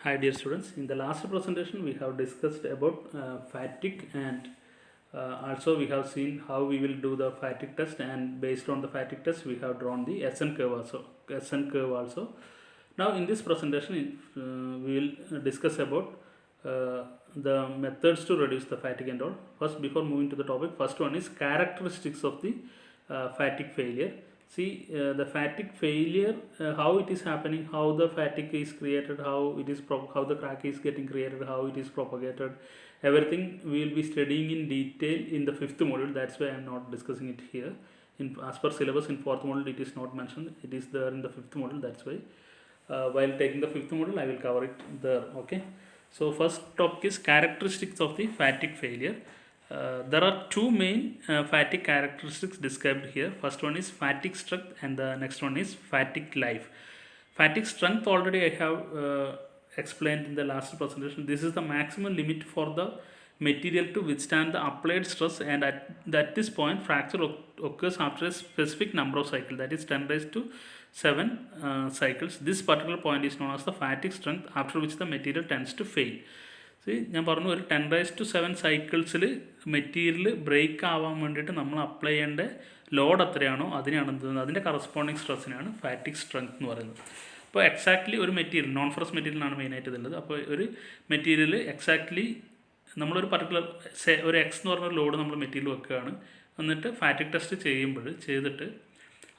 Hi dear students, in the last presentation we have discussed about fatigue and also we have seen how we will do the fatigue test, and based on the fatigue test we have drawn the SN curve also. Now in this presentation we will discuss about the methods to reduce the fatigue and all. First, before moving to the topic, first one is characteristics of the fatigue failure. See the fatigue failure, how it is happening, how the fatigue is created, how the crack is getting created, how it is propagated. Everything we will be studying in detail in the fifth module. That's why I am not discussing it here. As per syllabus in fourth module it is not mentioned. It is there in the fifth module. That's why while taking the fifth module I will cover it there. Okay. So first topic is characteristics of the fatigue failure. There are two main fatigue characteristics described here. First one is fatigue strength and the next one is fatigue life. Fatigue strength already I have explained in the last presentation. This is the maximum limit for the material to withstand the applied stress, and at this point fracture occurs after a specific number of cycles, that is 10 raised to 7 cycles. This particular point is known as the fatigue strength, after which the material tends to fail. ഞാൻ പറഞ്ഞു ഒരു 10⁻7 സൈക്കിൾസിൽ material break ആവാൻ വേണ്ടിയിട്ട് നമ്മൾ apply ചെയ്യേണ്ട load എത്രയാണോ അതിനെയാണ് എന്ത് ചെയ്യുന്നത്, അതിൻ്റെ കറസ്പോണ്ടിങ് സ്ട്രെസ്സിനാണ് ഫാറ്റിക് സ്ട്രെങ്ത് എന്ന് പറയുന്നത്. അപ്പോൾ എക്സാക്ട്ലി ഒരു മെറ്റീരിയൽ നോൺ ഫെറസ് മെറ്റീരിയലാണ് മെയിനായിട്ട് ഇതുള്ളത്. അപ്പോൾ ഒരു മെറ്റീരിയൽ എക്സാക്ട്ലി നമ്മളൊരു പർട്ടിക്കുലർ ഒരു എക്സ് എന്ന് പറഞ്ഞൊരു ലോഡ് നമ്മൾ മെറ്റീരിയൽ വെക്കുകയാണ്. എന്നിട്ട് ഫാറ്റിക് ടെസ്റ്റ് ചെയ്തിട്ട്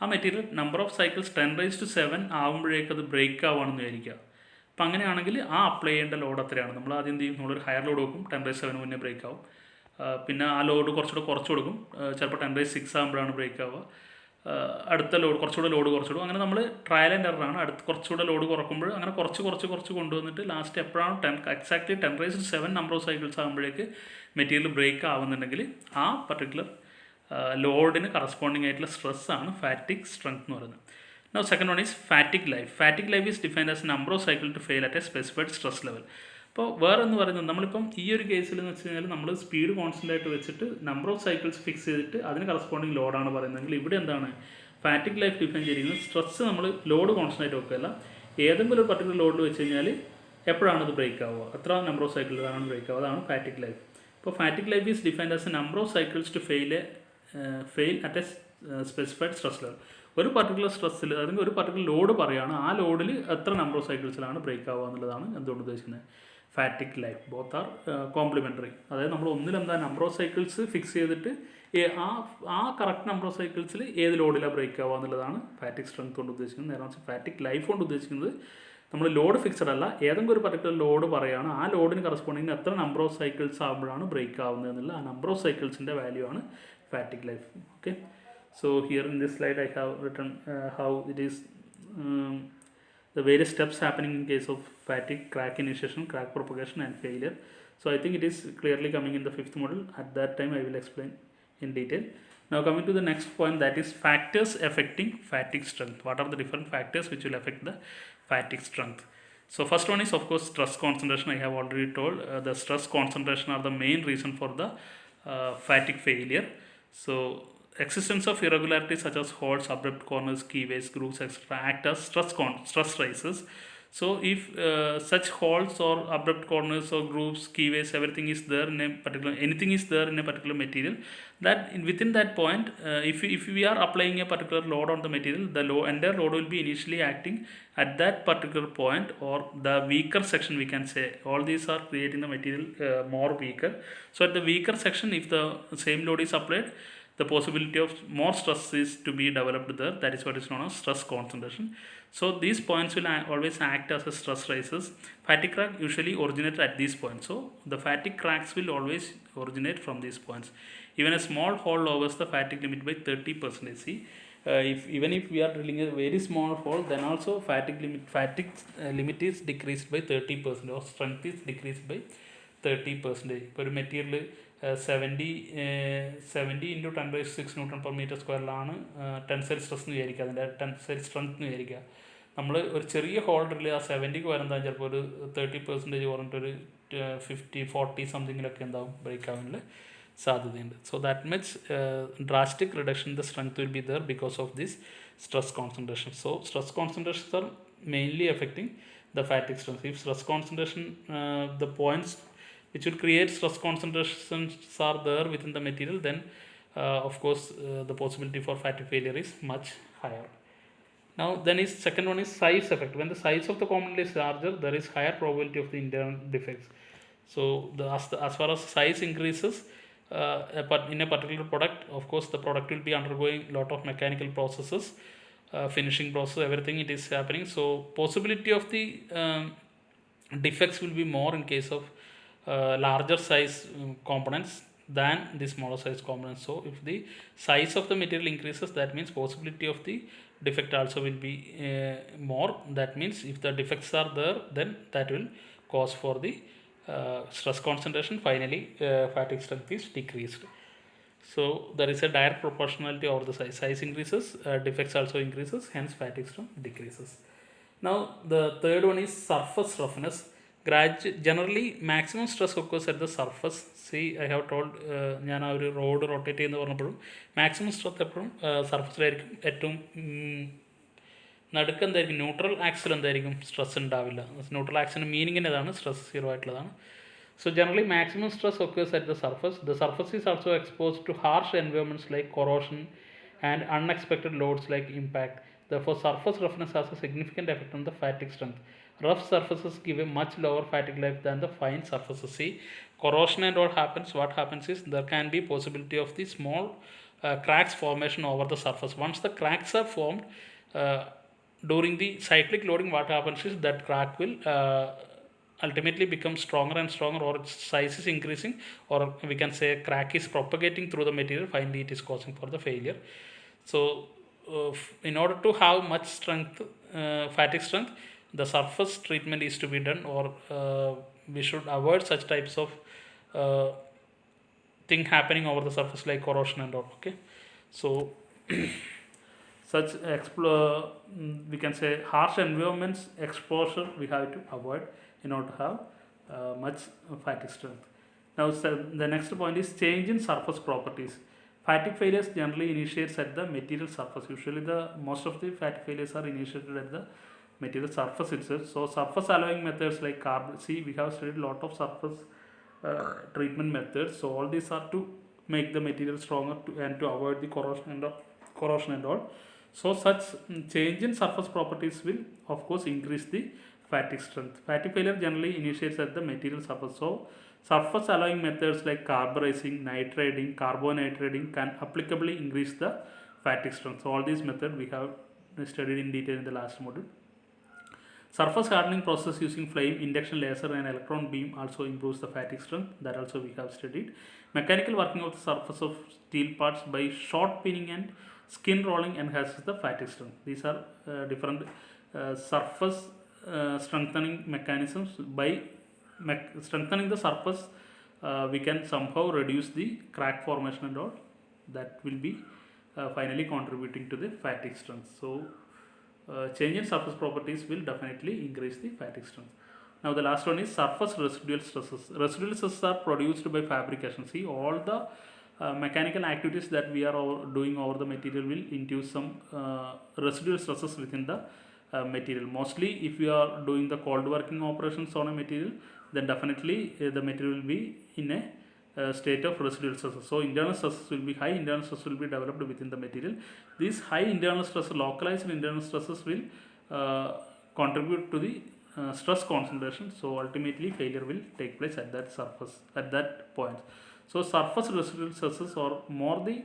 ആ മെറ്റീരിയൽ നമ്പർ ഓഫ് സൈക്കിൾസ് 10⁻7 ആകുമ്പോഴേക്ക് അത് ബ്രേക്ക് ആവുകയാണെന്ന് വിചാരിക്കുക. അപ്പോൾ അങ്ങനെയാണെങ്കിൽ ആ അപ്ലൈ ചെയ്യേണ്ട ലോഡ് എത്രയാണ്, നമ്മൾ ആദ്യം എന്ത് ചെയ്യും, നമ്മളൊരു ഹയർ ലോഡ് വെക്കും, 10⁻7 മുന്നേ ബ്രേക്ക് ആവും. പിന്നെ ആ ലോഡ് കുറച്ചുകൂടെ കുറച്ച് കൊടുക്കും, ചിലപ്പോൾ 10⁻6 ആകുമ്പോഴാണ് ബ്രേക്ക് ആവുക. അടുത്ത ലോഡ് കുറച്ചുകൂടെ അങ്ങനെ നമ്മൾ ട്രയൽ ആൻഡ് എററാണ്. കുറച്ചുകൂടെ ലോഡ് കുറക്കുമ്പോൾ അങ്ങനെ കുറച്ച് കൊണ്ടുവന്നിട്ട് ലാസ്റ്റ് എപ്പോഴാണ് എക്സാക്ട്ലി 10⁻7 നമ്പർ ഓഫ് സൈക്കിൾസ് ആകുമ്പോഴേക്ക് മെറ്റീരിയൽ ബ്രേക്ക് ആവുന്നുണ്ടെങ്കിൽ ആ പർട്ടിക്കുലർ ലോഡിന് കറസ്പോണ്ടിങ് ആയിട്ടുള്ള സ്ട്രെസ്സാണ് ഫാറ്റിക് സ്ട്രെങ്ത് എന്ന് പറയുന്നത്. Now second one is fatigue life. Fatigue life is defined as number of cycle to fail at a specified stress level. അപ്പോൾ വേറെ എന്ന് പറയുന്നത് നമ്മളിപ്പം ഈ ഒരു കേസിൽ എന്ന് വെച്ച് കഴിഞ്ഞാൽ നമ്മൾ സ്പീഡ് കോൺസ്റ്റൻ്റ് ആയിട്ട് വെച്ചിട്ട് നമ്പർ ഓഫ് സൈക്കിൾസ് ഫിക്സ് ചെയ്തിട്ട് അതിന് കറസ്പോണ്ടിങ് ലോഡാണ് പറയുന്നതെങ്കിൽ ഇവിടെ എന്താണ് ഫാറ്റിക് ലൈഫ് ഡിഫൈൻ ചെയ്തിരിക്കുന്നത്, സ്ട്രെസ് നമ്മൾ ലോഡ് കോൺസ്റ്റൻ്റ് ആയിട്ട് വെക്കുകയല്ല, ഏതെങ്കിലും ഒരു പർട്ടിക്കുലർ ലോഡിൽ വെച്ച് കഴിഞ്ഞാൽ എപ്പോഴാണ് അത് ബ്രേക്ക് ആവുക, എത്ര നമ്പർ ഓഫ് സൈക്കിൾസാണ് ബ്രേക്ക് ആവുക, അതാണ് ഫാറ്റിക് ലൈഫ്. അപ്പോൾ fatigue life is defined as a number of cycles to fail at a specified stress level. ഒരു പർട്ടിക്കുലർ സ്ട്രെസ്സിൽ അല്ലെങ്കിൽ ഒരു പർട്ടിക്കുലർ ലോഡ് പറയുകയാണ്, ആ ലോഡിൽ എത്ര നമ്പർ ഓഫ് സൈക്കിൾസിലാണ് ബ്രേക്ക് ആവുക എന്നുള്ളതാണ് എന്തുകൊണ്ട് ഉദ്ദേശിക്കുന്നത് fatigue life. Both are complementary. അതായത് നമ്മൾ ഒന്നിലെന്താ നമ്പർ ഓഫ് സൈക്കിൾസ് ഫിക്സ് ചെയ്തിട്ട് ആ കറക്റ്റ് നമ്പർ ഓഫ് സൈക്കിൾസിൽ ഏത് ലോഡിലാണ് ബ്രേക്ക് ആവുക എന്നുള്ളതാണ് ഫാറ്റിക് സ്ട്രെങ്ത് കൊണ്ട് ഉദ്ദേശിക്കുന്നത്. നേരെ മറിച്ച് ഫാറ്റിക് ലൈഫ് കൊണ്ട് ഉദ്ദേശിക്കുന്നത് നമ്മൾ ലോഡ് ഫിക്സഡ് അല്ല, ഏതെങ്കിലും ഒരു പർട്ടിക്കുലർ ലോഡ് പറയുകയാണ്, ആ ലോഡിന് കറസ്പോണ്ടിങ് എത്ര നമ്പർ ഓഫ് സൈക്കിൾസ് ആകുമ്പോഴാണ് ബ്രേക്ക് ആവുന്നത് എന്നുള്ള ആ നമ്പർ ഓഫ് സൈക്കിൾസിൻ്റെ വാല്യൂ ആണ് ഫാറ്റിക് life. Okay. So here in this slide I have written how it is the various steps happening in case of fatigue, crack initiation, crack propagation and failure. So I think it is clearly coming in the fifth module. At that time I will explain in detail. Now coming to the next point, that is factors affecting fatigue strength. What are the different factors which will affect the fatigue strength? So first one is of course stress concentration. I have already told the stress concentration are the main reason for the fatigue failure. So existence of irregularities such as holes, abrupt corners, keyways, grooves, etc. act as stress rises. So if such holes or abrupt corners or grooves, keyways, everything is there in a particular, anything is there in a particular material, that within that point, if we are applying a particular load on the material, the entire load will be initially acting at that particular point, or the weaker section we can say. All these are creating the material more weaker. So at the weaker section, if the same load is applied, the possibility of more stress is to be developed there. That is what is known as stress concentration. So these points will always act as a stress rises. Fatigue crack usually originates at these points. So the fatigue cracks will always originate from these points. Even a small hole lowers the fatigue limit by 30%. See, even if we are drilling a very small hole, then also fatigue limit is decreased by 30%, or strength is decreased by 30%. ഇപ്പോൾ ഒരു material 70 into 10⁻6 newton per metre സ്ക്വയറിലാണ് tensile stress എന്ന് വിചാരിക്കുക, അതിൻ്റെ tensile strength എന്ന് വിചാരിക്കുക. നമ്മൾ ഒരു ചെറിയ ഹോൾഡറിൽ ആ 70ക്ക് വരുന്നതാണ് ചിലപ്പോൾ ഒരു 30% പറഞ്ഞിട്ടൊരു 40 സംതിങ്ങിലൊക്കെ എന്താവും ബ്രേക്ക് ആവാനുള്ള സാധ്യതയുണ്ട്. So that much drastic reduction in the strength will be there because of this stress concentration. So stress concentrations are mainly affecting the fatigue strength. If stress concentration, the points which will create stress concentrations are there within the material, then of course the possibility for fatigue failure is much higher. Now then is second one is size effect. When the size of the component is larger, there is higher probability of the internal defects. So as far as size increases, but in a particular product, of course the product will be undergoing lot of mechanical processes, finishing process, everything it is happening. So possibility of the defects will be more in case of larger size components than the smaller size components. So if the size of the material increases, that means possibility of the defect also will be more. That means if the defects are there, then that will cause for the stress concentration. Finally fatigue strength is decreased. So there is a direct proportionality over the size. Size increases, defects also increases, hence fatigue strength decreases. Now the third one is surface roughness. Generally maximum stress occurs at the surface. See, I have told ഞാൻ ആ ഒരു road rotate ചെയ്യുന്ന പറഞ്ഞപ്പോഴും maximum stress എപ്പോഴും സർഫസിലായിരിക്കും. ഏറ്റവും നടുക്ക് എന്തായിരിക്കും, neutral axle എന്തായിരിക്കും, സ്ട്രെസ് ഉണ്ടാവില്ല. ന്യൂട്രൽ ആക്സിൻ്റെ മീനിങ്ങിന് അതാണ്, സ്ട്രെസ് സീറോ ആയിട്ടുള്ളതാണ്. So generally maximum stress occurs at the surface. The surface is also exposed to harsh environments like corrosion and unexpected loads like impact. Therefore surface roughness has a significant effect on the fatigue strength. Rough surfaces give a much lower fatigue life than the fine surfaces. See, corrosion and all happens. What happens is there can be possibility of the small cracks formation over the surface. Once the cracks are formed during the cyclic loading, what happens is that crack will ultimately become stronger and stronger, or its size is increasing, or we can say crack is propagating through the material. Finally it is causing for the failure. So in order to have much strength, fatigue strength, the surface treatment is to be done, or we should avoid such types of thing happening over the surface like corrosion and all. Okay, so such we can say harsh environments exposure we have to avoid in order to have much fatigue strength. Now the next point is change in surface properties. Fatigue failures generally initiates at the material surface. Usually the most of the fatigue failures are initiated at the material surface itself. So surface alloying methods like carbon, see we have studied lot of surface treatment methods. So all these are to make the material stronger and to avoid the corrosion and all. So such change in surface properties will of course increase the fatigue strength. Fatigue failure generally initiates at the material surface. So surface alloying methods like carburizing, nitriding, carbonitriding can applicably increase the fatigue strength. So all these methods we have studied in detail in the last module. Surface hardening process using flame, induction laser and electron beam also improves the fatigue strength. That also we have studied. Mechanical working of the surface of steel parts by short pinning and skin rolling enhances the fatigue strength. These are different surface strengthening mechanisms. By strengthening the surface we can somehow reduce the crack formation and all. That will be finally contributing to the fatigue strength. So change in surface properties will definitely increase the fatigue strength. Now the last one is surface residual stresses. Residual stresses are produced by fabrication. See, all the mechanical activities that we are doing over the material will induce some residual stresses within the material. Mostly if we are doing the cold working operations on a material, then definitely the material will be in a state of residual stresses. So internal stresses will be high, internal stress will be developed within the material. These high internal stresses, localized internal stresses will contribute to the stress concentration. So ultimately failure will take place at that surface, at that point. So surface residual stresses, or more the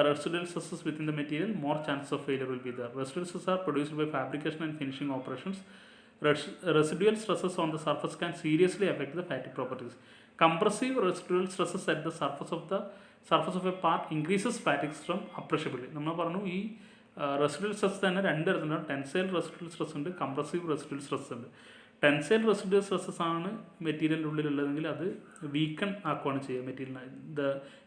residual stresses within the material, more chances of failure will be there. Residual stresses are produced by fabrication and finishing operations. Residual stresses on the surface can seriously affect the fatigue properties. Compressive residual stresses at the surface of a part increases fatigue strength appreciably. നമ്മൾ പറഞ്ഞു ഈ residual stress തന്നെ രണ്ട് തരത്തിലുണ്ട്. Tensile residual stress ഉണ്ട്, compressive residual stress ഉണ്ട്. Tensile residual stresses ആണ് മെറ്റീരിയലിൻ്റെ ഉള്ളിലുള്ളതെങ്കിൽ അത് വീക്കൺ ആക്കുകയാണ് ചെയ്യുക മെറ്റീരിയലിനെ.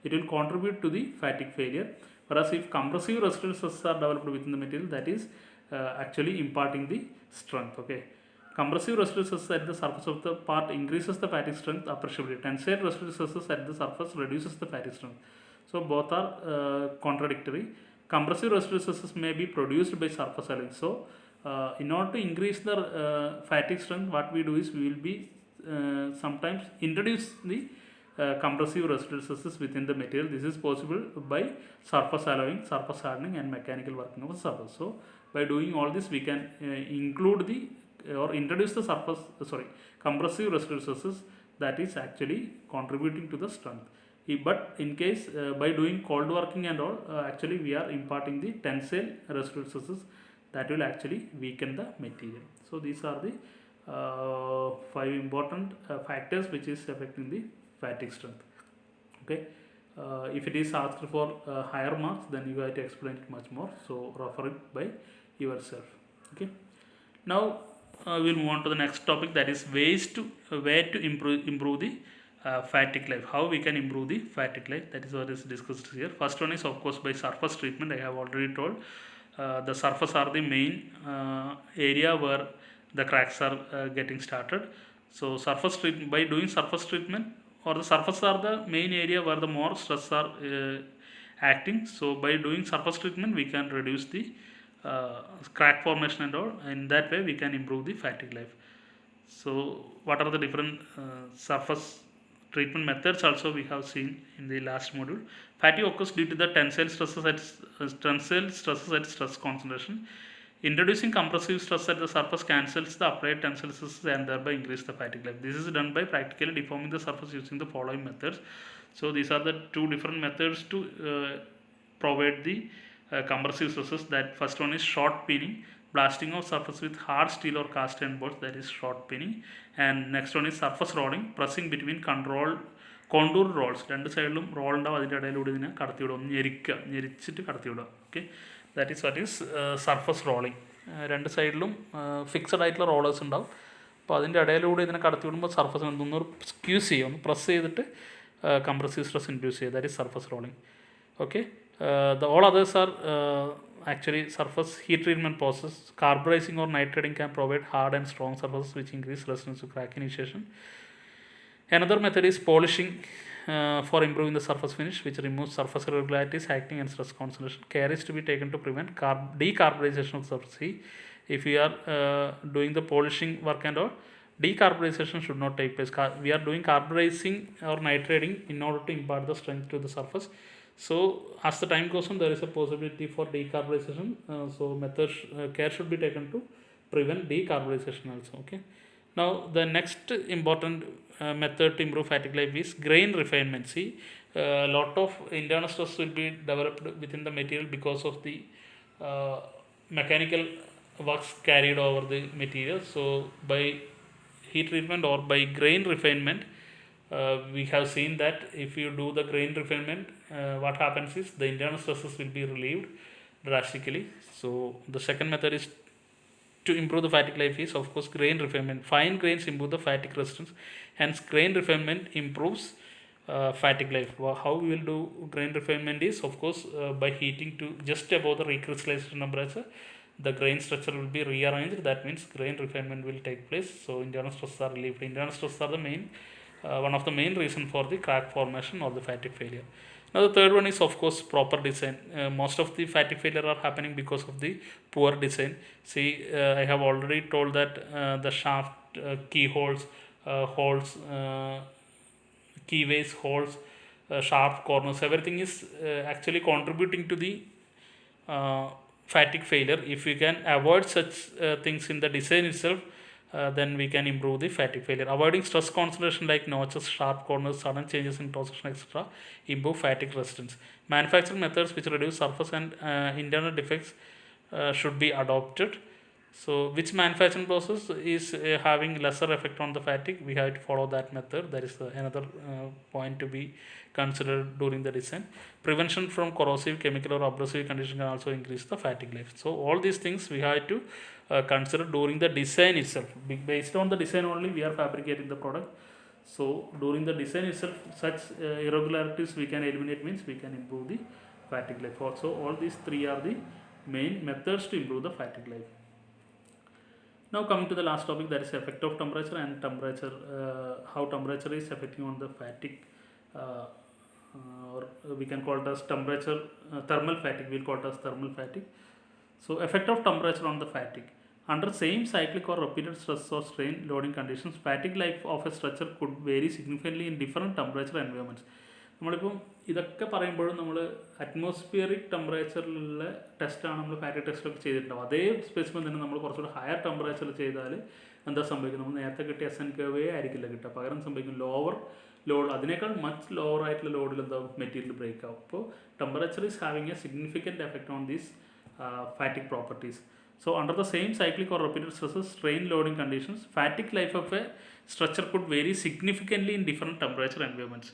It will contribute to the fatigue failure. whereas if compressive residual stresses are developed within the material, that is actually imparting the strength. Okay, compressive residual stresses at the surface of the part increases the fatigue strength appreciably. Tensile residual stresses at the surface reduces the fatigue strength. So both are contradictory. Compressive residual stresses may be produced by surface alloying. So In order to increase the fatigue strength, what we do is we will be sometimes introduce the compressive residual stresses within the material. This is possible by surface alloying, surface hardening, and mechanical working of the surface. So by doing all this, we can include the or introduce the compressive residual stresses that is actually contributing to the strength. But in case by doing cold working and all, actually we are imparting the tensile residual stresses that will actually weaken the material. So these are the 5 important factors which is affecting the fatigue strength. Okay. If it is asked for higher marks, then you have to explain it much more. So refer it by yourself. Okay. Now we'll move on to the next topic, that is ways to way to improve the fatigue life. How we can improve the fatigue life, that is what is discussed here. First one is of course by surface treatment. I have already told the surface are the main area where the cracks are getting started. So surface treatment, by doing surface treatment, or the surface are the main area where the more stress are acting. So by doing surface treatment, we can reduce the crack formation and all. In that way, we can improve the fatigue life. So what are the different surface treatment methods also we have seen in the last module. Fatigue occurs due to the tensile stresses at stress concentration. Introducing compressive stress at the surface cancels the applied tensile stresses and thereby increase the fatigue life. This is done by practically deforming the surface using the following methods. So these are the two different methods to provide the compressive stresses. That first one is short peening, blasting of surface with hard steel or cast iron bolts, that is short peening. And next one is surface rolling, pressing between contour rolls. രണ്ട് സൈഡിലും role ഉണ്ടാവും, അതിൻ്റെ ഇടയിലൂടെ ഇതിനെ കടത്തിവിടും, ഞെരിച്ചിട്ട് കടത്തിവിടുക. Okay, that is what is surface rolling. രണ്ട് സൈഡിലും ഫിക്സഡ് ആയിട്ടുള്ള റോളേഴ്സ് ഉണ്ടാവും. അപ്പോൾ അതിൻ്റെ ഇടയിലൂടെ ഇതിനെ കടത്തിവിടുമ്പോൾ സർഫസ് ഒന്ന് സ്ക്യൂസ് ചെയ്യുക, ഒന്ന് പ്രസ് ചെയ്തിട്ട് compressive stress induce ചെയ്യുക, that is surface rolling. Okay, the all others are actually surface heat treatment process. Carburizing or nitriding can provide hard and strong surfaces which increase resistance to crack initiation. Another method is polishing for improving the surface finish, which removes surface irregularities acting and stress concentration. Care is to be taken to prevent decarburization of the surface. See, if we are doing the polishing work and all, decarburization should not take place. We are doing carburizing or nitriding in order to impart the strength to the surface. So as the time goes on, there is a possibility for decarburization. So care should be taken to prevent decarburization also. Okay. Now the next important method to improve fatigue life is grain refinement. See, a lot of internal stress will be developed within the material because of the mechanical works carried over the material. So by heat treatment or by grain refinement, we have seen that if you do the grain refinement, what happens is the internal stresses will be relieved drastically. So the second method is to improve the fatigue life is of course grain refinement. Fine grains improve the fatigue resistance, hence grain refinement improves fatigue life. How we will do grain refinement is of course by heating to just above the recrystallization temperature, the grain structure will be rearranged. That means grain refinement will take place. So internal stresses are relieved. Internal stresses are the main one of the main reason for the crack formation or the fatigue failure. Now the third one is of course proper design. Most of the fatigue failure are happening because of the poor design. See, I have already told that the shaft keyholes, holes, keyways, holes, sharp corners, everything is actually contributing to the fatigue failure. If we can avoid such things in the design itself, then we can improve the fatigue failure. Avoiding stress concentration like notches, sharp corners, sudden changes in cross section, etc. improve fatigue resistance. Manufacturing methods which reduce surface and internal defects should be adopted. So which manufacturing process is having lesser effect on the fatigue, we have to follow that method. That is another point to be considered during the design. Prevention from corrosive, chemical or abrasive condition can also increase the fatigue life. So all these things we have to consider during the design itself. Based on the design only we are fabricating the product. So during the design itself, such irregularities we can eliminate, means we can improve the fatigue life. Also all these three are the main methods to improve the fatigue life. Now coming to the last topic, that is effect of temperature and temperature, how temperature is affecting on the fatigue, or we can call it as temperature thermal fatigue. We'll call it as thermal fatigue. So effect of temperature on the fatigue. Under same cyclic or repeated stress or strain loading conditions, fatigue life of a structure could vary significantly in different temperature environments. നമ്മളിപ്പം ഇതൊക്കെ പറയുമ്പോഴും നമ്മൾ atmospheric ടെമ്പറേച്ചറിലുള്ള ടെസ്റ്റാണ് നമ്മൾ ഫാറ്റിക് ടെസ്റ്റിലൊക്കെ ചെയ്തിട്ടുണ്ടാവും. അതേ specimen തന്നെ നമ്മൾ കുറച്ചുകൂടി ഹയർ ടെമ്പറേച്ചറിൽ ചെയ്താൽ എന്താ സംഭവിക്കുന്നത്? നമ്മൾ നേരത്തെ കിട്ടിയ എസ് എൻ കർവേ ആയിരിക്കില്ല കിട്ടുക. പകരം സംഭവിക്കും ലോവർ ലോഡ്, അതിനേക്കാൾ മച്ച് ലോവർ ആയിട്ടുള്ള ലോഡിൽ എന്താവും? മെറ്റീരിയൽ ബ്രേക്ക് ആവും. അപ്പോൾ temperature is having A significant effect on these ഫാറ്റിക് properties. So under the same cyclic or repeated stresses, strain loading conditions, fatigue life of a structure could vary significantly in different temperature environments.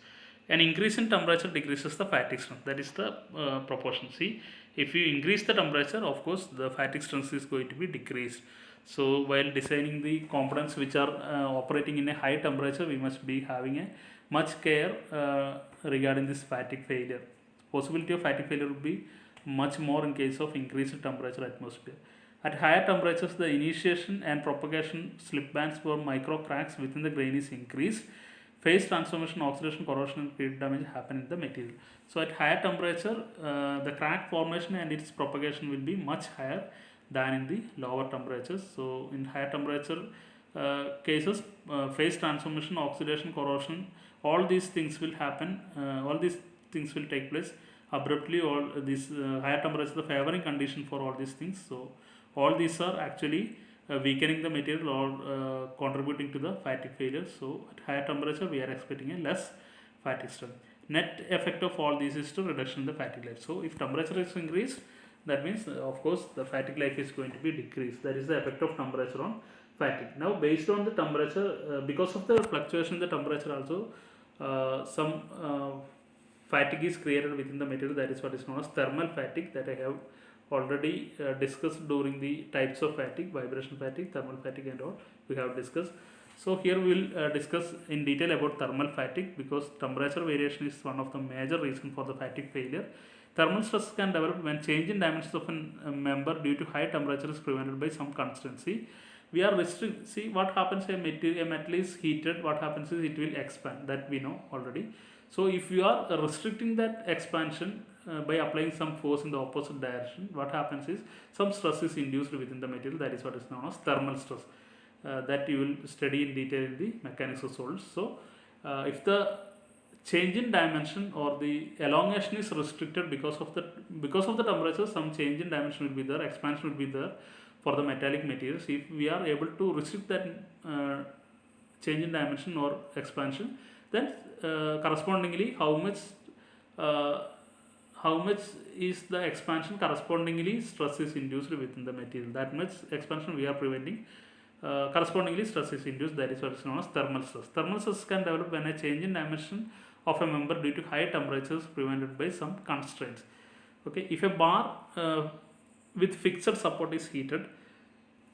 An increase in temperature decreases the fatigue strength. That is the proportion. See, if you increase the temperature, of course, the fatigue strength is going to be decreased. So while designing the components which are operating in a high temperature, we must be having a much care regarding this fatigue failure. Possibility of fatigue failure would be much more in case of increased temperature atmosphere. At higher temperatures, the initiation and propagation slip bands for micro cracks within the grain is increased. Phase transformation, oxidation, corrosion, and heat damage happen in the material. So at higher temperature, the crack formation and its propagation will be much higher than in the lower temperatures. So in higher temperature cases, phase transformation, oxidation, corrosion, all these things will happen. All these things will take place abruptly. All these higher temperatures, the favoring condition for all these things. So all these are actually weakening the material or contributing to the fatigue failure. So at higher temperature we are expecting a less fatigue strength. Net effect of all these is to reduction in the fatigue life. So if temperature is increased, that means of course the fatigue life is going to be decreased. That is the effect of temperature on fatigue. Now based on the temperature, because of the fluctuation in the temperature also, some fatigue is created within the material. That is what is known as thermal fatigue, that I have already discussed during the types of fatigue, vibration fatigue, thermal fatigue and all we have discussed. So here we will discuss in detail about thermal fatigue, because temperature variation is one of the major reasons for the fatigue failure. Thermal stress can develop when change in dimensions of a member due to high temperature is prevented by some constraints. See, we are restricting. See what happens, a metal is heated, what happens is it will expand, that we know already. So if you are restricting that expansion by applying some force in the opposite direction, what happens is some stress is induced within the material. That is what is known as thermal stress, that you will study in detail in the mechanics of solids. So if the change in dimension or the elongation is restricted because of the temperature, some change in dimension will be there, expansion will be there for the metallic materials. If we are able to restrict that change in dimension or expansion, then correspondingly how much is the expansion, correspondingly stress is induced within the material. That much expansion we are preventing, correspondingly stress is induced. That is what is known as thermal stress. Thermal stress can develop when a change in dimension of a member due to high temperatures prevented by some constraints. Okay, if a bar with fixed support is heated,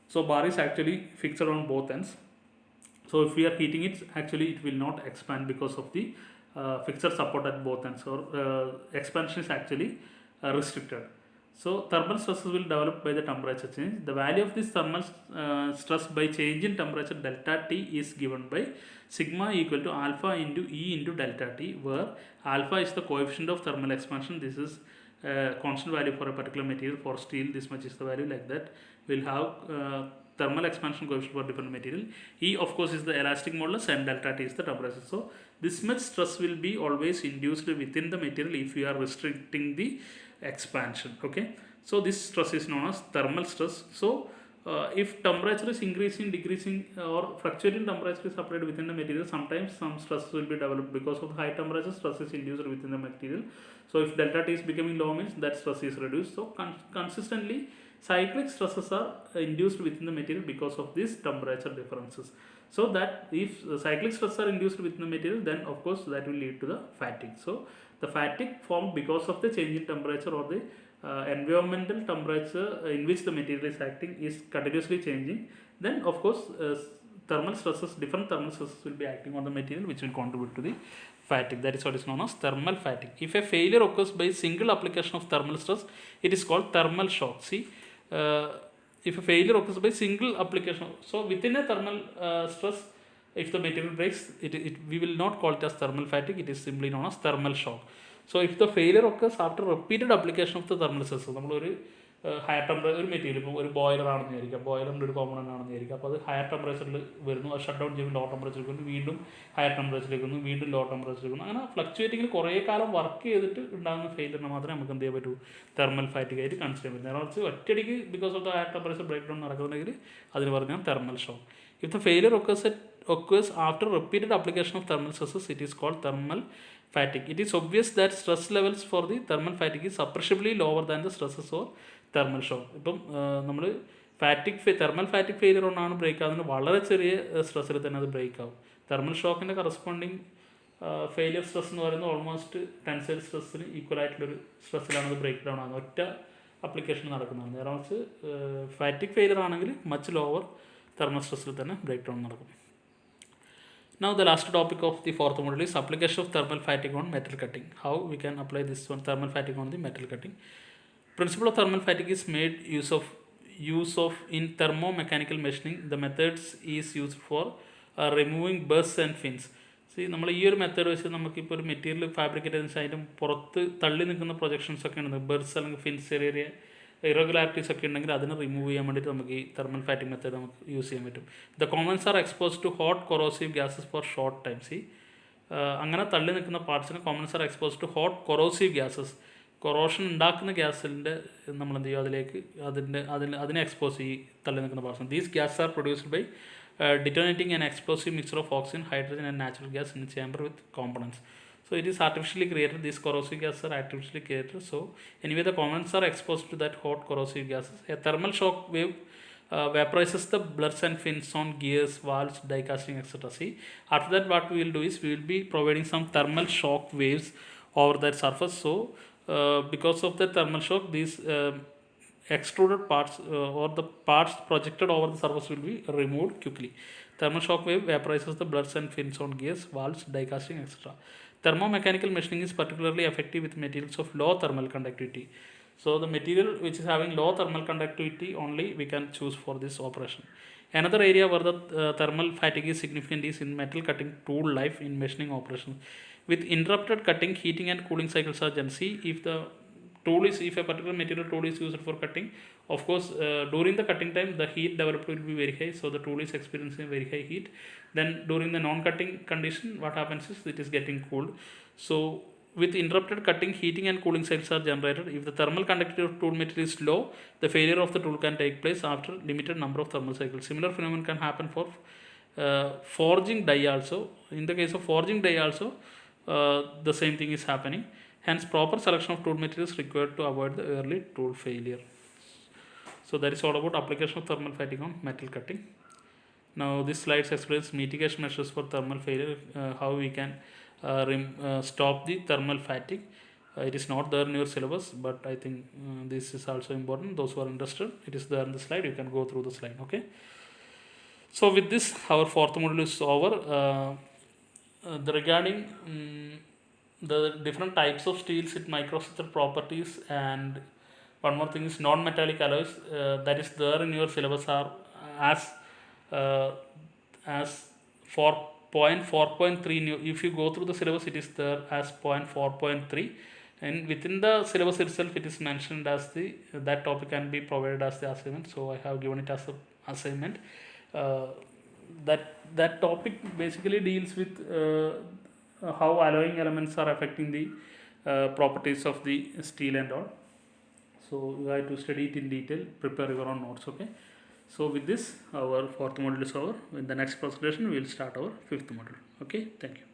so bar is actually fixed on both ends. So if we are heating it, actually it will not expand because of the fixed support at both ends, or expansion is actually restricted. So thermal stresses will develop by the temperature change. The value of this thermal stress by change in temperature delta T is given by sigma equal to alpha into E into delta T, where alpha is the coefficient of thermal expansion. This is constant value for a particular material. For steel, this much is the value, like that. We'll have thermal expansion coefficient for different material. E of course is the elastic modulus and delta T is the temperature. So this much stress will be always induced within the material if you are restricting the expansion. Okay, so this stress is known as thermal stress. So if temperature is increasing, decreasing, or fluctuating temperature is applied within the material, sometimes some stress will be developed because of the high temperature. Stress is induced within the material. So if delta T is becoming low, means that stress is reduced. So consistently cyclic stresses are induced within the material because of these temperature differences. So that if cyclic stresses are induced within the material, then of course that will lead to the fatigue. So the fatigue formed because of the change in temperature or the environmental temperature in which the material is acting is continuously changing. Then of course thermal stresses, different thermal stresses will be acting on the material, which will contribute to the fatigue. That is what is known as thermal fatigue. If a failure occurs by single application of thermal stress, it is called thermal shock. See, if a failure occurs by single application, so within a thermal stress, if the material breaks, we will not call it as thermal fatigue, it is simply known as thermal shock. So if the failure occurs after repeated application of the thermal stress, higher temperature ഒരു material ഇപ്പോൾ ഒരു boiler ആണെന്ന് വിചാരിക്കുക, ബോയിലറിൻ്റെ ഒരു component ആണെന്ന് വിചാരിക്കുക. അപ്പോൾ അത് ഹയർ ടെമ്പറേച്ചറിൽ വരുന്നു, അത് ഷട്ട് ഡൗൺ ചെയ്യുമ്പോൾ ലോ ടെമ്പറേച്ചറിലേക്ക് വരുന്നു, വീണ്ടും ഹയർ ടെമ്പറേച്ചറിലേക്ക് വന്നു, വീണ്ടും ലോ ടെമ്പറേച്ചറിലേക്ക് വന്നു. അങ്ങനെ ഫ്ലക്ച്വേറ്റിങ്ങിൽ കുറേ കാലം വർക്ക് ചെയ്തിട്ട് ഉണ്ടാകുന്ന ഫെയിലിയറിനെ മാത്രമേ നമുക്ക് എന്ത് ചെയ്യാൻ പറ്റൂ, തെർമൽ ഫാറ്റിക് ആയിട്ട് കൺസിഡർ ചെയ്യാൻ പറ്റും. നേരെ മറിച്ച് ഒറ്റയടിക്ക് because of the higher temperature break down നടക്കുന്നുണ്ടെങ്കിൽ അതിന് പറഞ്ഞാൽ thermal shock. If the failure occurs after repeated application of thermal stresses, it is called thermal fatigue. It is obvious that stress levels for the thermal fatigue is appreciably lower than the stresses or thermal shock. ഇപ്പം നമ്മൾ thermal ഫാറ്റിക് failure കൊണ്ടാണ് break ആകുന്നത്, വളരെ ചെറിയ സ്ട്രെസ്സിൽ തന്നെ അത് break ആവും. Thermal ഷോക്കിൻ്റെ corresponding failure stress എന്ന് പറയുന്നത് ഓൾമോസ്റ്റ് ടെൻസൈൽ സ്ട്രെസ്സിന് ഈക്വൽ ആയിട്ടുള്ളൊരു സ്ട്രെസ്സിലാണ് അത് ബ്രേക്ക് ഡൗൺ ആകുന്നത്, ഒറ്റ അപ്ലിക്കേഷൻ നടക്കുന്നതാണ്. നേരെ മറിച്ച് ഫാറ്റിക് ഫെയിലിയർ ആണെങ്കിൽ മച്ച് ലോവർ തെർമൽ സ്ട്രെസ്സിൽ തന്നെ ബ്രേക്ക് ഡൗൺ നടക്കും. Now the last topic of the fourth module is application of thermal fatigue on metal cutting. How we can apply this one, thermal fatigue on the metal cutting. Principle of thermal fatigue is made use of in thermomechanical machining. The methods is used for removing burrs and fins. നമ്മൾ ഈ ഒരു method വെച്ച് നമുക്കിപ്പോൾ ഒരു material fabricate ചെയ്തതിന് അതിൻ്റെ പുറത്ത് തള്ളി നിൽക്കുന്ന പ്രൊജക്ഷൻസ് ഒക്കെ ഉണ്ട്, ബെർസ് അല്ലെങ്കിൽ ഫിൻസ്, ചെറിയ ഇറഗുലാരിറ്റീസ് ഒക്കെ ഉണ്ടെങ്കിൽ അതിനെ റിമൂവ് ചെയ്യാൻ വേണ്ടിയിട്ട് നമുക്ക് ഈ തെർമൽ ഫാറ്റിംഗ് മെത്തേഡ് നമുക്ക് യൂസ് ചെയ്യാൻ പറ്റും. The commons are expose to hot corrosive gases for short time. അങ്ങനെ തള്ളി നിൽക്കുന്ന പാർട്സിന് commons are expose to hot corrosive gases, corrosion ഉണ്ടാക്കുന്ന ഗ്യാസിൻ്റെ നമ്മൾ എന്ത് ചെയ്യും, അതിലേക്ക് അതിനെ എക്സ്പോസ് ചെയ്യും തള്ളി നിൽക്കുന്ന പാർട്സിന്. These gas are produced by detonating an explosive mixture of oxygen, hydrogen and natural gas in a chamber with components. So it is artificially created. These corrosive gases are artificially created. So anyway, the components are exposed to that hot corrosive gases. A thermal shock wave vaporizes the blurs and fins on gears, valves, die casting, etc. See, after that what we will do is we will be providing some thermal shock waves over that surface. So because of the thermal shock, these extruded parts or the parts projected over the surface will be removed quickly. Thermal shock wave vaporizes the blurs and fins on gears, valves, die casting, etc. Thermomechanical machining is particularly effective with materials of low thermal conductivity. So the material which is having low thermal conductivity only we can choose for this operation. Another area where the thermal fatigue is significant is in metal cutting tool life in machining operations. With interrupted cutting, heating and cooling cycles are generally, if a particular material tool is used for cutting, of course during the cutting time the heat developed will be very high, so the tool is experiencing very high heat. Then during the non-cutting condition, what happens is it is getting cooled. So with interrupted cutting, heating and cooling cycles are generated. If the thermal conductivity of tool material is low, the failure of the tool can take place after limited number of thermal cycles. Similar phenomenon can happen for forging die also. In the case of forging die also, the same thing is happening. Hence, proper selection of tool materials required to avoid the early tool failure. So that is all about application of thermal fatigue on metal cutting. Now this slide explains mitigation measures for thermal failure, how we can stop the thermal fatigue. It is not there in your syllabus, but I think this is also important. Those who are interested, it is there in the slide. You can go through the slide. Okay. So with this, our fourth module is over. Regarding the different types of steels with microstructure properties, and one more thing is non-metallic alloys that is there in your syllabus are as for 4.3 new. If you go through the syllabus, it is there as 4.3, and within the syllabus itself it is mentioned as that topic can be provided as the assignment. So I have given it as a assignment. That topic basically deals with how alloying elements are affecting the properties of the steel and all. So you have to study it in detail, prepare your own notes. Okay. So with this, our fourth module is over. In the next presentation we will start our fifth module. Okay. Thank you.